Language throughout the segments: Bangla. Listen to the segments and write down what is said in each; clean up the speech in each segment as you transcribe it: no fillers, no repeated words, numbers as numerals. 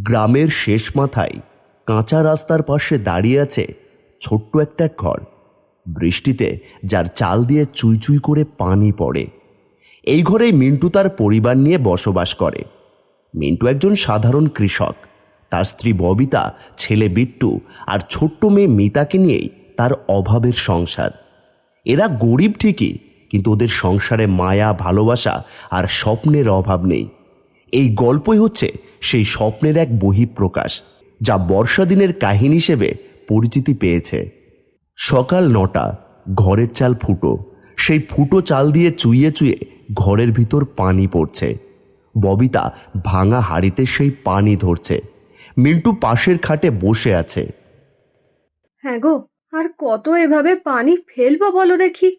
গ্রামের শেষ মাথায় কাঁচা রাস্তার পাশে দাঁড়িয়ে আছে ছোট্ট একটা ঘর। বৃষ্টিতে যার চাল দিয়ে চুই চুই করে পানি পড়ে। এই ঘরেই মিন্টু তার পরিবার নিয়ে বসবাস করে। মিন্টু একজন সাধারণ কৃষক। তার স্ত্রী ববিতা, ছেলে বিট্টু আর ছোট্ট মেয়ে মিতাকে নিয়েই তার অভাবের সংসার। এরা গরিব ঠিকই, কিন্তু ওদের সংসারে মায়া, ভালোবাসা আর স্বপ্নের অভাব নেই। এই গল্পই হচ্ছে সেই স্বপ্নের এক বহিঃপ্রকাশ, যা বর্ষা দিনের কাহিনী হিসেবে পরিচিতি পেয়েছে। সকাল 9টা, ঘরের চাল ফুটো। সেই ফুটো চাল দিয়ে চুইয়ে চুইয়ে ঘরের ভিতর পানি পড়ছে। ববিতা ভাঙা হাঁড়িতে সেই পানি ধরছে। মিন্টু পাশের খাটে বসে আছে। হ্যাঁ গো, আর কত এভাবে পানি ফেলবো বলো দেখি।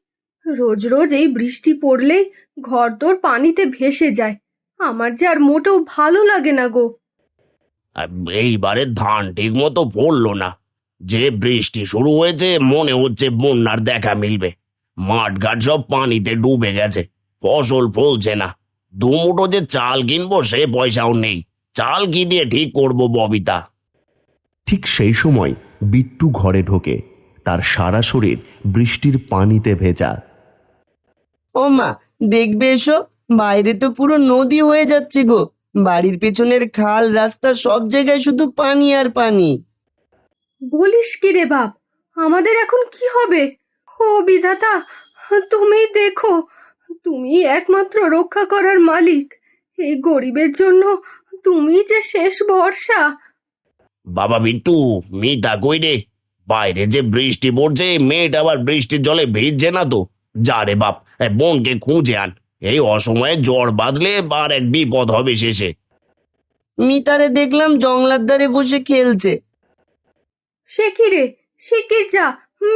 রোজ রোজ এই বৃষ্টি পড়লেই ঘর তোর পানিতে ভেসে যায়। আমার যে আর মোটেও ভালো লাগে না গো। এইবারে ধান ঠিক মতো পড়লো না। যে বৃষ্টি শুরু হয়েছে মনে হচ্ছে বন্যার দেখা মিলবে। মাঠ ঘাট সব পানিতে ডুবে গেছে, ফসল ফলছে না। দুমুঠো যে চাল কিনবো সে পয়সাও নেই। চাল কি দিয়ে ঠিক করব ববিতা? ঠিক সেই সময় বিট্টু ঘরে ঢোকে। তার সারা শরীর বৃষ্টির পানিতে ভেজা। ও মা, দেখবে এসো, বাইরে তো পুরো নদী হয়ে যাচ্ছে গো। বাড়ির পেছনের খাল, রাস্তা সব জায়গায় শুধু পানি আর পানি। বলিস কি রে বাপ, আমাদের এখন কি হবে? ও বিধাতা, তুমি দেখো, তুমি একমাত্র রক্ষা করার মালিক। এই গরিবের জন্য তুমি যে শেষ ভরসা। বাবা বিট্টু, মিতা কই রে? বাইরে যে বৃষ্টি পড়ছে, মেয়েটা আবার বৃষ্টির জলে ভিজছে না তো? যা রে বাপ, বোনকে খুঁজে আন। এই অসময়ে জ্বর বাঁধলে আর এক বিপদ হবে শেষে। মিতারে দেখলাম জংলার ধারে বসে খেলছে। সে কি রে, শিগগির যা,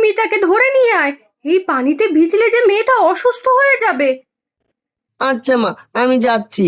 মিতাকে ধরে নিয়ে আয়। এই পানিতে ভিজলে যে মেয়েটা অসুস্থ হয়ে যাবে। আচ্ছা মা, আমি যাচ্ছি।